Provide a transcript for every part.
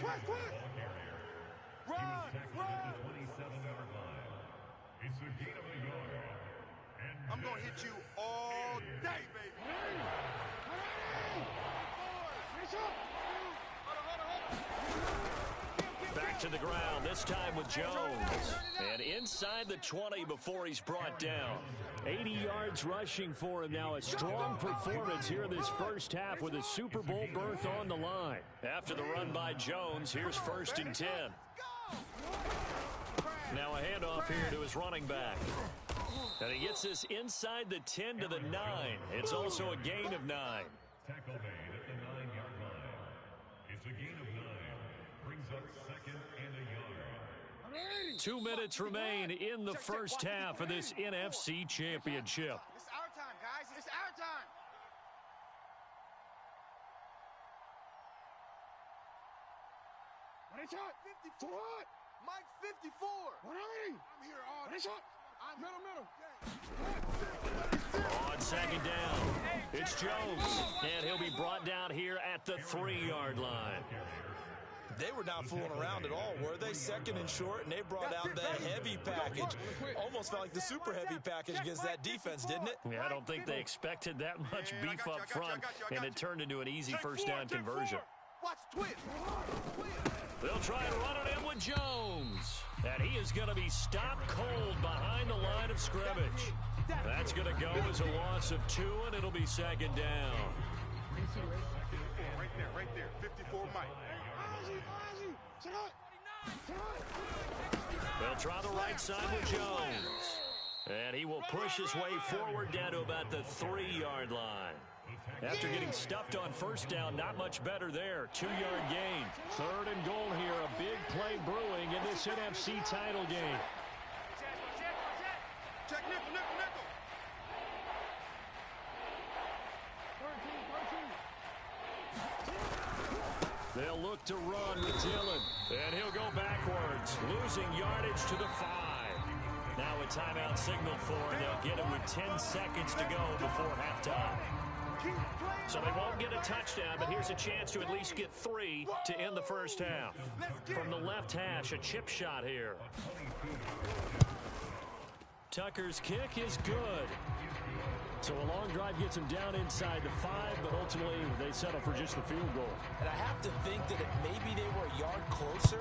Run! Run! 27-yard line. It's a gain of a yard. I'm going to hit you all day, baby. Back to the ground, this time with Jones. And inside the 20 before he's brought down. 80 yards rushing for him now. A strong performance here in this first half with a Super Bowl berth on the line. After the run by Jones, here's 1st and 10. Now a handoff here to his running back. And he gets this inside the 10 to the 9. It's also a gain of 9. Tackle made at the 9-yard line. It's a gain of 9. Brings up 2nd and a yard. 2 minutes remain in the first half of this NFC Championship. It's our time, guys. It's our time. What is shot? 54. What? Mike 54. What are you? I'm here all What is shot? I'm middle. On 2nd down, it's Jones. And he'll be brought down here at the 3-yard line. They were not fooling around at all, were they? 2nd and short, and they brought out the heavy package. Almost felt like the super heavy package against that defense, didn't it? Yeah, I don't think they expected that much beef up front, and it turned into an easy first down conversion. Watch twist. They'll try and run it in with Jones. And he is going to be stopped cold behind the line of scrimmage. That's going to go as a loss of 2, and it'll be 2nd down. Right there. 54 Mike. They'll try the right side with Jones. And he will push his way forward down to about the 3-yard line. After getting stuffed on first down, not much better there. 2-yard gain. 3rd and goal here. A big play brewing in this NFC title game. Check nickel. They'll look to run with Dillon. And he'll go backwards, losing yardage to the 5. Now a timeout signal for, and they'll get it with 10 seconds to go before halftime. So they won't get a touchdown, but here's a chance to at least get 3 to end the first half. From the left hash, a chip shot here. Tucker's kick is good. So a long drive gets him down inside the 5, but ultimately they settle for just the field goal. And I have to think that if maybe they were a yard closer,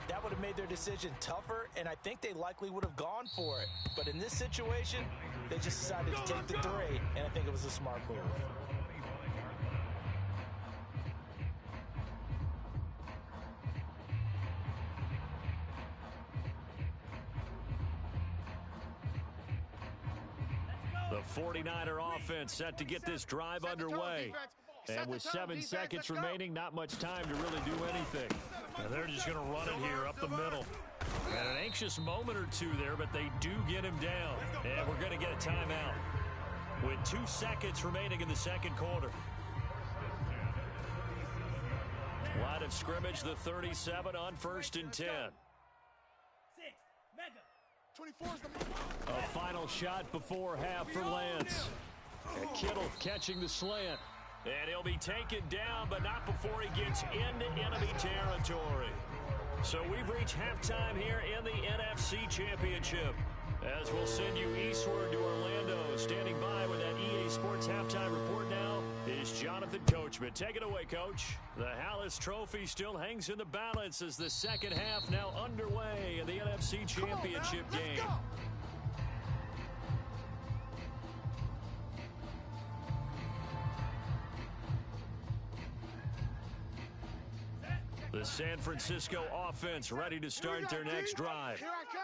that would have made their decision tougher, and I think they likely would have gone for it. But in this situation, they just decided to take the 3, and I think it was a smart move. The 49er offense set to get this drive underway. And with 7 seconds remaining, not much time to really do anything. And they're just going to run it here up the middle. And an anxious moment or two there, but they do get him down. And we're going to get a timeout with 2 seconds remaining in the second quarter. Line of scrimmage, the 37 on 1st and 10. 6, Mega. A final shot before half for Lance. And Kittle catching the slant. And he'll be taken down, but not before he gets into enemy territory. So we've reached halftime here in the NFC Championship. As we'll send you eastward to Orlando. Standing by with that EA Sports halftime report now is Jonathan Coachman. Take it away, Coach. The Hallis Trophy still hangs in the balance as the second half now underway in the NFC Championship game. The San Francisco offense ready to start their next drive.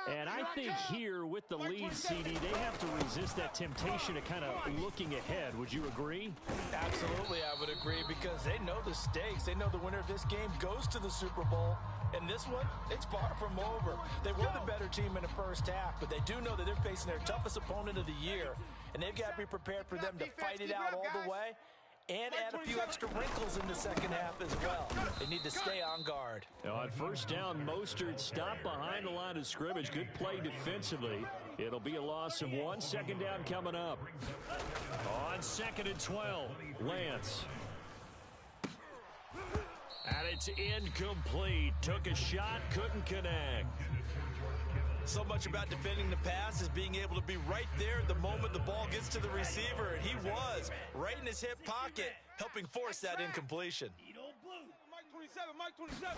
And I think here with the lead, CD, they have to resist that temptation of kind of looking ahead. Would you agree? Absolutely, I would agree, because they know the stakes. They know the winner of this game goes to the Super Bowl. And this one, it's far from over. They were the better team in the first half, but they do know that they're facing their toughest opponent of the year. And they've got to be prepared for them to fight it out all the way and add a few extra wrinkles in the second half as well. They need to stay on guard. On first down, Mostert stopped behind the line of scrimmage. Good play defensively. It'll be a loss of 1. Second down coming up. On 2nd and 12, Lance. And it's incomplete. Took a shot, couldn't connect. So much about defending the pass is being able to be right there the moment the ball gets to the receiver, and he was right in his hip pocket, helping force that incompletion. Mike 27.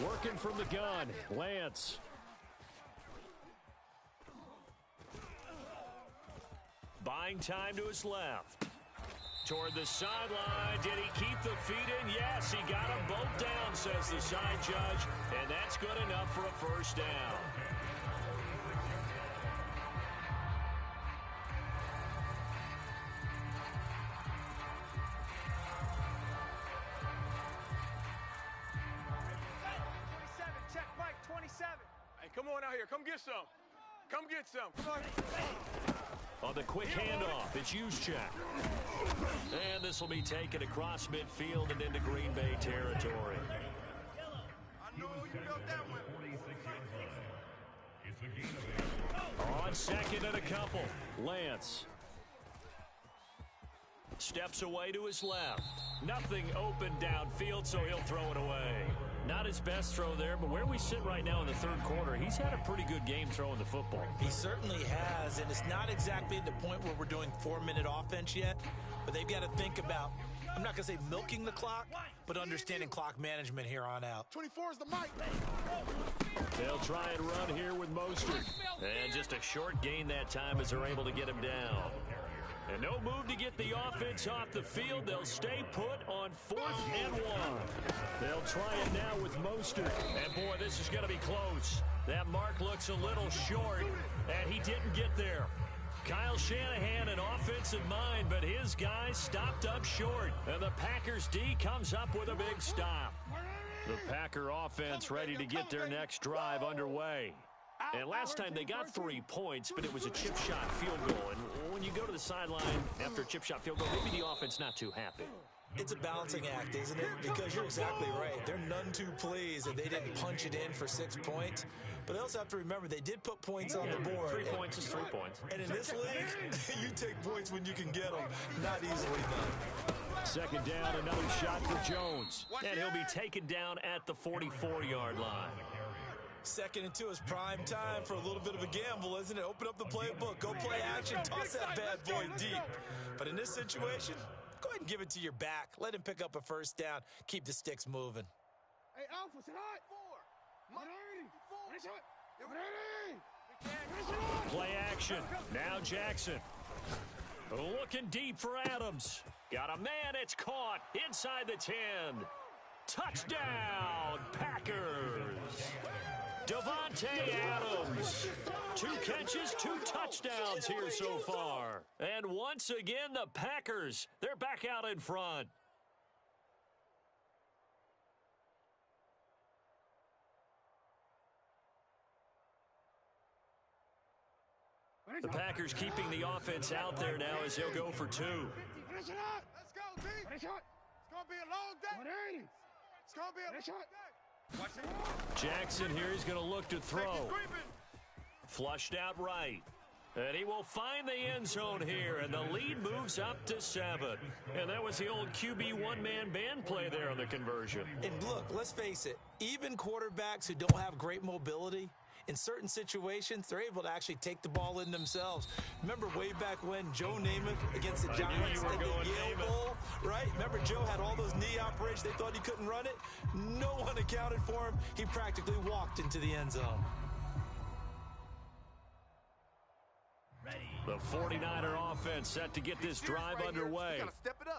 Working from the gun, Lance. Buying time to his left. Toward the sideline. Did he keep the feet in? Yes, he got them both down, says the side judge. And that's good enough for a first down. Check Mike 27. Hey, come on out here. Come get some. Come get some. Come on. On the quick handoff, it's Juszczyk. And this will be taken across midfield and into Green Bay territory. I know you felt that one. On second and a couple, Lance. Steps away to his left. Nothing open downfield, so he'll throw it away. Not his best throw there, but where we sit right now in the third quarter, he's had a pretty good game throwing the football. He certainly has, and it's not exactly at the point where we're doing 4-minute offense yet, but they've got to think about, I'm not going to say milking the clock, but understanding clock management here on out. 24 is the mic. They'll try and run here with Mostert. And just a short gain that time as they're able to get him down. And no move to get the offense off the field. They'll stay put on 4th and 1. They'll try it now with Mostert. And, boy, this is going to be close. That mark looks a little short, and he didn't get there. Kyle Shanahan, an offensive mind, but his guys stopped up short. And the Packers D comes up with a big stop. The Packer offense ready to get their next drive underway. And last time they got 3 points, but it was a chip shot field goal. And when you go to the sideline after a chip shot field goal, maybe the offense not too happy. It's a balancing act, isn't it? Because you're exactly right. They're none too pleased that they didn't punch it in for 6 points. But they also have to remember they did put points on the board. 3 points is 3 points. And in this league, you take points when you can get them. Not easily done. Second down, another shot for Jones. And he'll be taken down at the 44-yard line. 2nd and 2 is prime time for a little bit of a gamble, isn't it? Open up the playbook, go play action, toss that bad boy deep. But in this situation, go ahead and give it to your back. Let him pick up a first down. Keep the sticks moving. Hey, Alpha, sit hot. 4. Play action. Now Jackson. Looking deep for Adams. Got a man, it's caught inside the 10. Touchdown, Packers. Devontae Adams. 2 catches, 2 touchdowns here so far. And once again, the Packers, they're back out in front. The Packers keeping the offense out there now as he'll go for 2. Let's go, D. It's going to be a long day. It's going to be a long day. Watch it. Jackson here is going to look to throw. Flushed out right. And he will find the end zone here, and the lead moves up to 7. And that was the old QB one-man band play there on the conversion. And look, let's face it, even quarterbacks who don't have great mobility, in certain situations, they're able to actually take the ball in themselves. Remember way back when Joe Namath against the Giants at the Yale Bowl, right? Remember Joe had all those knee operations. They thought he couldn't run it. No one accounted for him. He practically walked into the end zone. The 49er offense set to get this drive underway.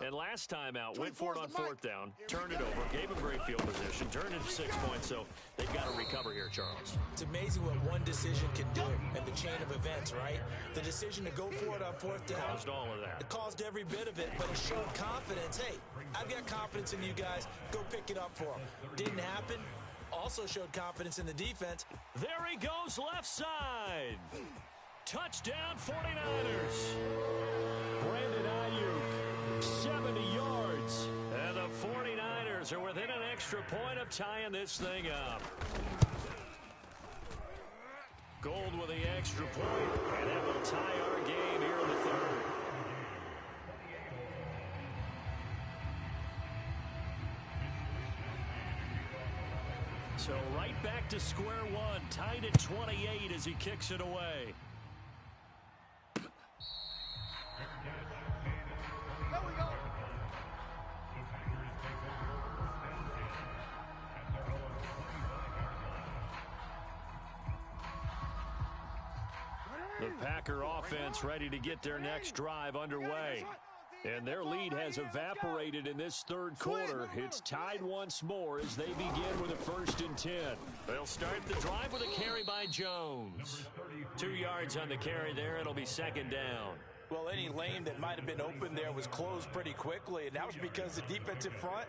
And last time out, went for it on 4th down, turned it over, gave them great field position, turned it to 6 points, so they've got to recover here, Charles. It's amazing what one decision can do in the chain of events, right? The decision to go for it on 4th down. Caused all of that. It caused every bit of it, but it showed confidence. Hey, I've got confidence in you guys. Go pick it up for them. Didn't happen. Also showed confidence in the defense. There he goes left side. Touchdown 49ers. Brandon Ayuk, 70 yards. And the 49ers are within an extra point of tying this thing up. Gold with the extra point, and that will tie our game here in the third. So right back to square one, tied at 28 as he kicks it away. There we go. The Packer offense ready to get their next drive underway. And their lead has evaporated in this third quarter. It's tied once more as they begin with a 1st and 10. They'll start the drive with a carry by Jones. 2 yards on the carry there. It'll be 2nd down. Well, any lane that might have been open there was closed pretty quickly, and that was because the defensive front,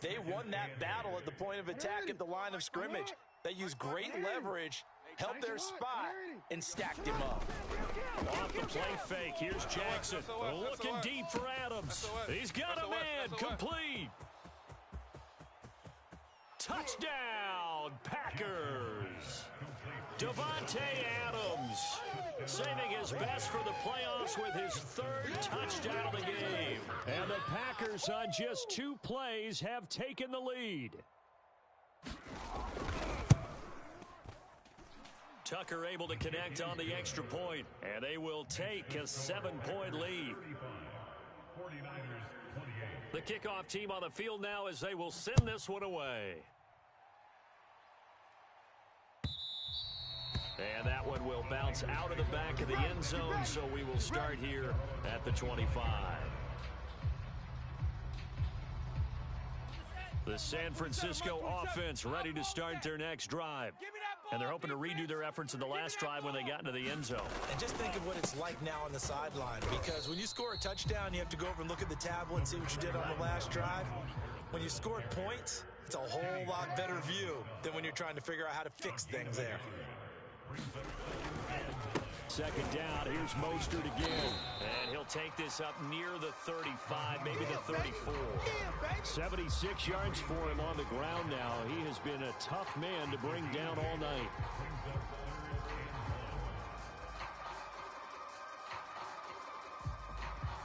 they won that battle at the point of attack at the line of scrimmage. They used great leverage, held their spot, and stacked him up. Off the play fake, here's Jackson. Looking deep for Adams. He's got a man, complete. Touchdown, Packers. Devontae Adams saving his best for the playoffs with his 3rd touchdown of the game. And the Packers on just 2 plays have taken the lead. Tucker able to connect on the extra point, and they will take a 7-point lead. The kickoff team on the field now as they will send this one away. And that one will bounce out of the back of the end zone, so we will start here at the 25. The San Francisco offense ready to start their next drive. And they're hoping to redo their efforts in the last drive when they got into the end zone. And just think of what it's like now on the sideline, because when you score a touchdown, you have to go over and look at the tablet and see what you did on the last drive. When you scored points, it's a whole lot better view than when you're trying to figure out how to fix things there. 2nd down, here's Mostert again. And he'll take this up near the 35, maybe the 34. 76 yards for him on the ground now. He has been a tough man to bring down all night.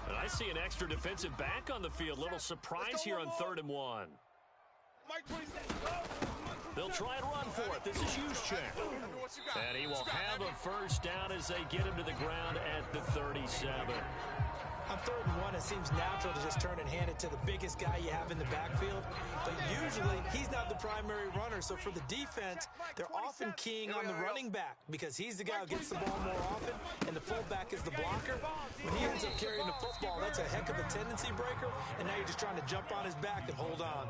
And I see an extra defensive back on the field. Little surprise here on 3rd and 1. They'll try and run for it. This is Juszczyk. And he will have a 1st down as they get him to the ground at the 37. On 3rd and 1, it seems natural to just turn and hand it to the biggest guy you have in the backfield. But usually, he's not the primary runner. So for the defense, they're often keying on the running back because he's the guy who gets the ball more often, and the fullback is the blocker. When he ends up carrying the football, that's a heck of a tendency breaker, and now you're just trying to jump on his back and hold on.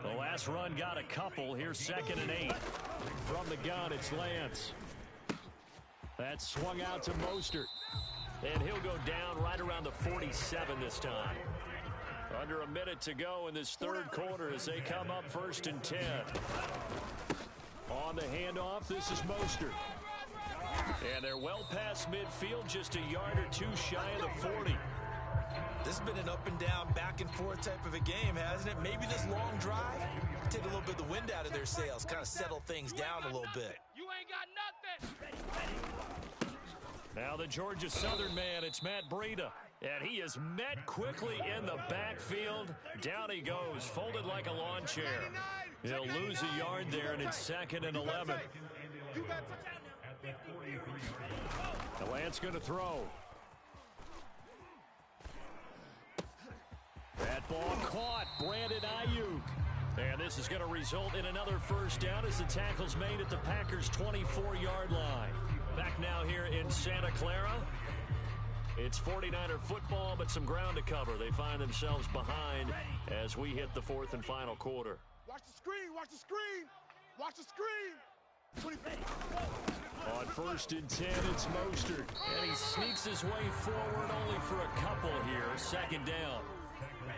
The last run got a couple. Here's 2nd and 8. From the gun, it's Lance. That swung out to Mostert. And he'll go down right around the 47 this time. Under a minute to go in this 3rd quarter as they come up 1st and 10. On the handoff, this is Mostert. And they're well past midfield, just a yard or 2 shy of the 40. This has been an up and down, back and forth type of a game, hasn't it? Maybe this long drive take a little bit of the wind out of their sails, kind of settle things down a little bit. You ain't got nothing. Now the Georgia Southern man, it's Matt Breida. And he is met quickly in the backfield. Down he goes, folded like a lawn chair. He'll lose a yard there, and it's 2nd and 11. The Lance going to throw. That ball caught. Brandon Ayuk. And this is going to result in another 1st down as the tackle's made at the Packers' 24-yard line. Back now here in Santa Clara. It's 49er football, but some ground to cover. They find themselves behind as we hit the 4th and final quarter. Watch the screen, watch the screen, watch the screen. On 1st and 10, it's Mostert. And he sneaks his way forward only for a couple here. 2nd down.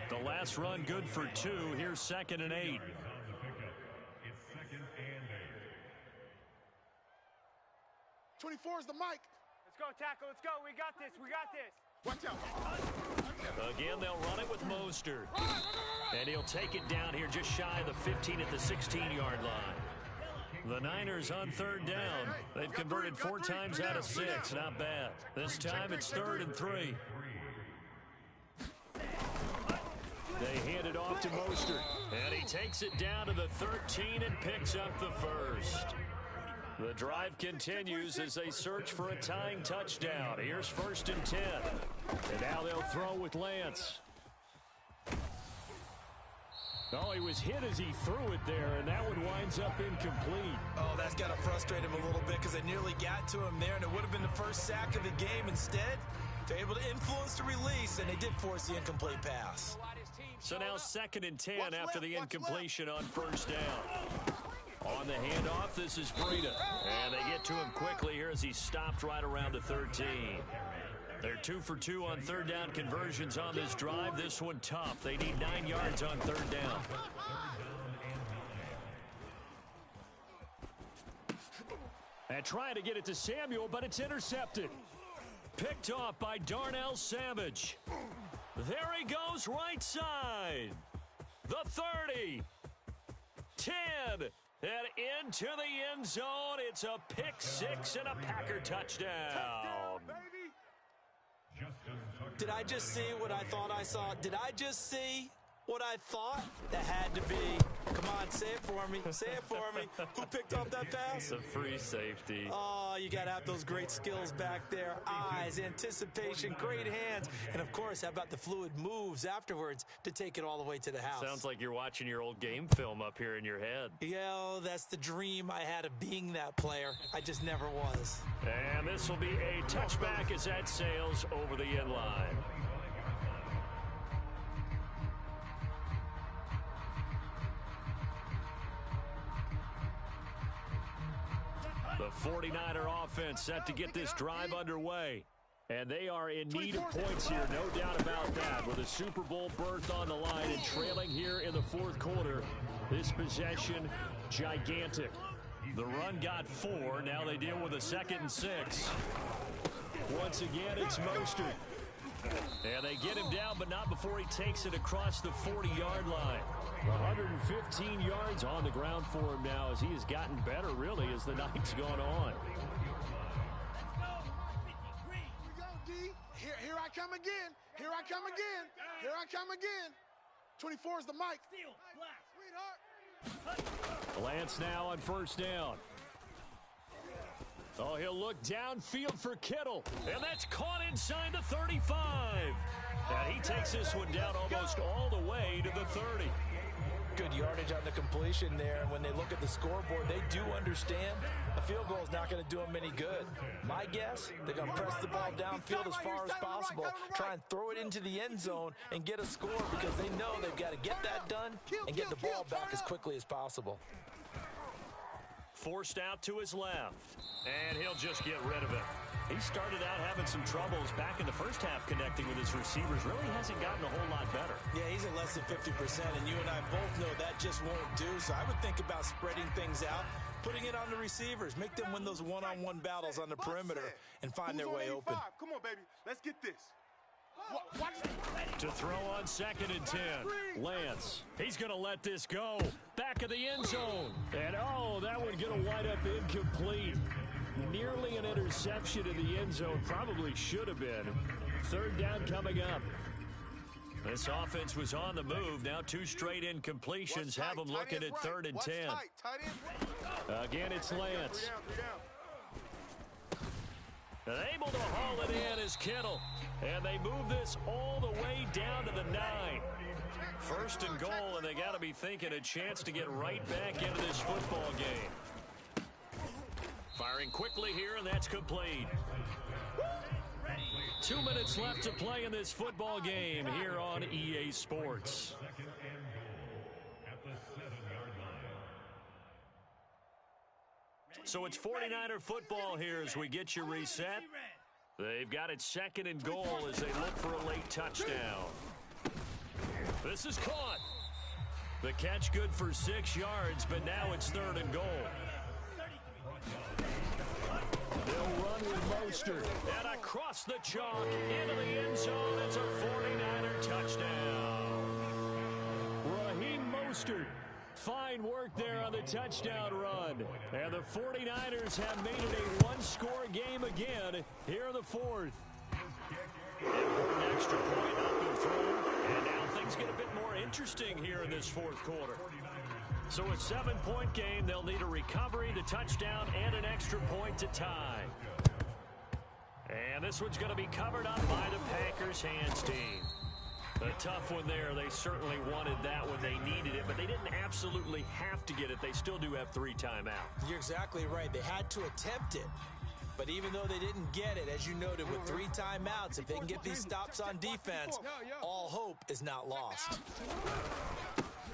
The last run good for 2. Here's 2nd and 8. 24 is the mic. Let's go, tackle. Let's go. We got this. We got this. Watch out. Again, they'll run it with Mostert. And he'll take it down here just shy of the 15 at the 16-yard line. The Niners on 3rd down. They've converted 4 times out of 6. Not bad. This time it's 3rd and 3. They hand it off to Mostert. And he takes it down to the 13 and picks up the first. The drive continues as they search for a tying touchdown. Here's 1st and 10. And now they'll throw with Lance. Oh, he was hit as he threw it there, and that one winds up incomplete. Oh, that's got to frustrate him a little bit because they nearly got to him there, and it would have been the first sack of the game. Instead, they're able to influence the release, and they did force the incomplete pass. So now 2nd and 10 after the incompletion on 1st down. On the handoff, this is Breida. And they get to him quickly here as he stopped right around the 13. They're 2 for 2 on 3rd down conversions on this drive. This one tough. They need 9 yards on 3rd down. And trying to get it to Samuel, but it's intercepted. Picked off by Darnell Savage. There he goes, right side. The 30. 10. And into the end zone. It's a pick 6 and a Packer touchdown. Did I just see what I thought I saw? Did I just see what I thought? That had to be. Come on, say it for me. Say it for me. Who picked up that pass? It's a free safety. Oh, you got to have those great skills back there. Eyes, anticipation, great hands. And, of course, how about the fluid moves afterwards to take it all the way to the house? Sounds like you're watching your old game film up here in your head. Yeah, that's the dream I had of being that player. I just never was. And this will be a touchback as that sails over the end line. The 49er offense set to get this drive underway. And they are in need of points here, no doubt about that. With a Super Bowl berth on the line and trailing here in the 4th quarter, this possession, gigantic. The run got 4. Now they deal with a 2nd and 6. Once again, it's Mostert. And they get him down, but not before he takes it across the 40-yard line. 115 yards on the ground for him now as he has gotten better, really, as the night's gone on. Here I come again. Here I come again. Here I come again. 24 is the mic. Sweetheart. Lance now on 1st down. Oh, he'll look downfield for Kittle. And that's caught inside the 35. And he takes this one down almost all the way to the 30. Good yardage on the completion there. And when they look at the scoreboard, they do understand a field goal is not going to do them any good. My guess, they're going to press the ball downfield as far as possible, try and throw it into the end zone and get a score because they know they've got to get that done and get the ball back as quickly as possible. Forced out to his left, and he'll just get rid of it. He started out having some troubles back in the first half connecting with his receivers. Really hasn't gotten a whole lot better. Yeah, he's at less than 50%, and you and I both know that just won't do. So I would think about spreading things out, putting it on the receivers, make them win those one-on-one battles on the perimeter and find their way open. Come on, baby. Let's get this. To throw on 2nd and 10. Lance, he's going to let this go. Back of the end zone. And, oh, that one going to wind up incomplete. Nearly an interception in the end zone. Probably should have been. 3rd down coming up. This offense was on the move. Now 2 straight incompletions have them looking at 3rd and 10. Again, it's Lance. Able to haul it in is Kittle. And they move this all the way down to the 9. 1st and goal, and they got to be thinking a chance to get right back into this football game. Firing quickly here, and that's complete. 2 minutes left to play in this football game here on EA Sports. So it's 49er football here as we get you reset. They've got it 2nd and goal as they look for a late touchdown. This is caught. The catch good for 6 yards, but now it's 3rd and goal. They'll run with Mostert. And across the chalk into the end zone. It's a 49er touchdown. Raheem Mostert. Fine work there on the touchdown run. And the 49ers have made it a one-score game again here in the 4th. An extra point up and through. And now things things get a bit more interesting here in this fourth quarter. So a 7-point game, they'll need a recovery, the touchdown, and an extra point to tie. And this one's going to be covered up by the Packers hands team. A tough one there. They certainly wanted that when they needed it, but they didn't absolutely have to get it. They still do have 3 timeouts. You're exactly right. They had to attempt it. But even though they didn't get it, as you noted, with 3 timeouts, if they can get these stops on defense, all hope is not lost.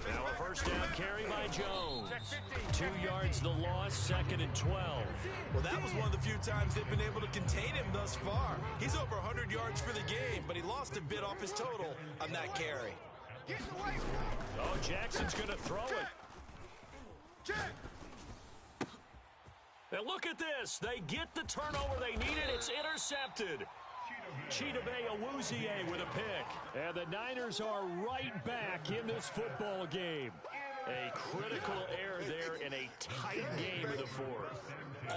Now a first down carry by Jones. 2 yards the loss, 2nd and 12. Well, that was one of the few times they've been able to contain him thus far. He's over 100 yards for the game, but he lost a bit off his total on that carry. Oh, Jackson's going to throw it. And look at this. They get the turnover they needed. It's intercepted. Chidobe Awuzie with a pick. And the Niners are right back in this football game. A critical error there in a tight game in the fourth.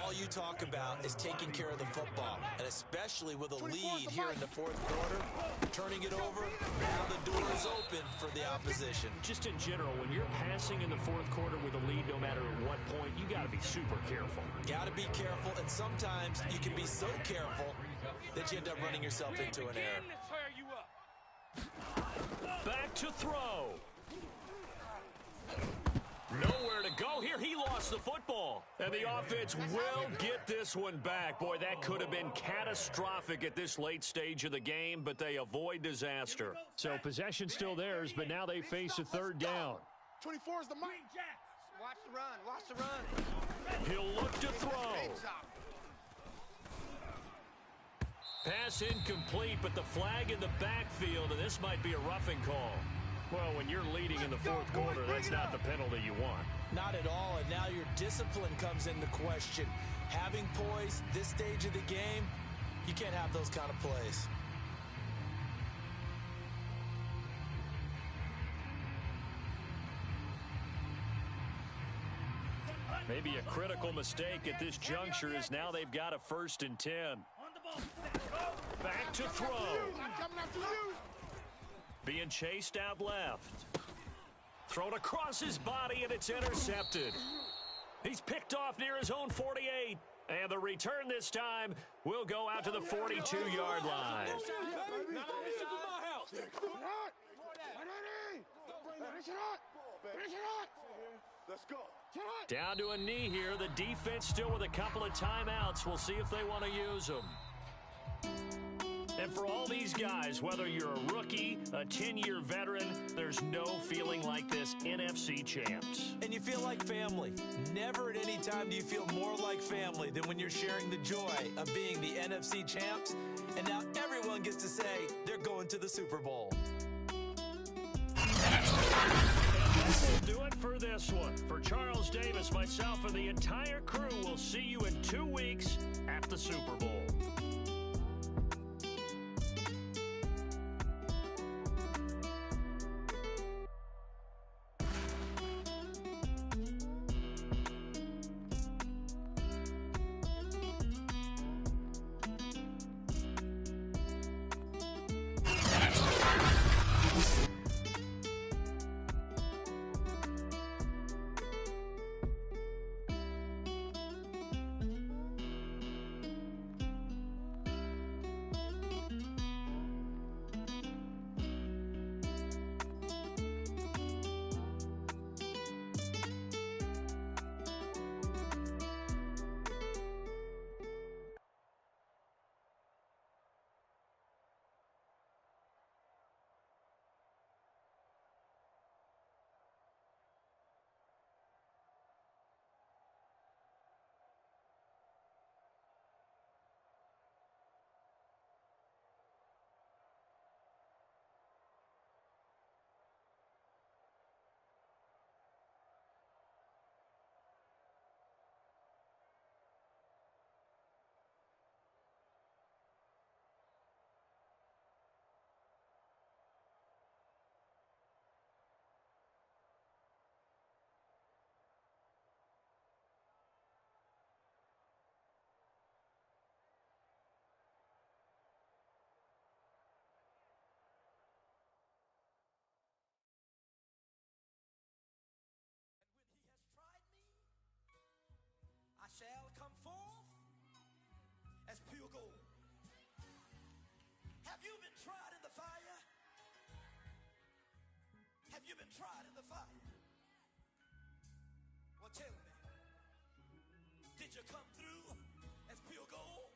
All you talk about is taking care of the football, and especially with a lead here in the fourth quarter, turning it over, now the door is open for the opposition. Just in general, when you're passing in the fourth quarter with a lead, no matter at what point, you got to be super careful. Got to be careful, and sometimes you can be so careful that you end up running yourself into an error. Back to throw. Nowhere to go here. He lost the football. And the offense will get this one back. Boy, that could have been catastrophic at this late stage of the game, but they avoid disaster. So possession still theirs, but now they face a 3rd down. 24 is the mark. Watch the run. Watch the run. He'll look to throw. Pass incomplete, but the flag in the backfield, and this might be a roughing call. Well, when you're leading in the fourth quarter, that's not the penalty you want. Not at all, and now your discipline comes into question. Having poise this stage of the game, you can't have those kind of plays. Maybe a critical mistake at this juncture is now they've got a 1st and 10. Back to throw. I'm coming after you. Being chased out left. Thrown across his body, and it's intercepted. He's picked off near his own 48. And the return this time will go out to the 42-yard line. Down to a knee here. The defense still with a couple of timeouts. We'll see if they want to use them. And for all these guys, whether you're a rookie, a 10-year veteran, there's no feeling like this NFC champs. And you feel like family. Never at any time do you feel more like family than when you're sharing the joy of being the NFC champs. And now everyone gets to say they're going to the Super Bowl. We'll do it for this one. For Charles Davis, myself, and the entire crew, we'll see you in 2 weeks at the Super Bowl. as pure gold. Have you been tried in the fire? Have you been tried in the fire? Well, tell me, did you come through as pure gold?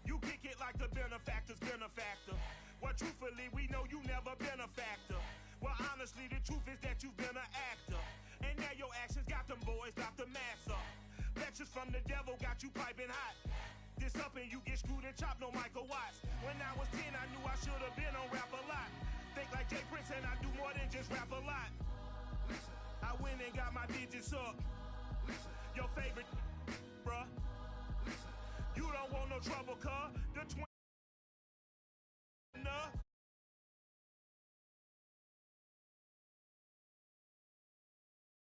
You kick it like the benefactor's benefactor. Well, truthfully, we know you never been a factor. Well, honestly, the truth is that you've been an actor. And now your actions got them boys about to mass up. Lectures from the devil got you piping hot. This up and you get screwed and chopped, no Michael Watts. When I was 10, I knew I should have been on Rap a Lot. Think like Jay Prince and I do more than just rap a lot. I went and got my digits up. Your favorite, bruh. You don't want no trouble, cuz. The 20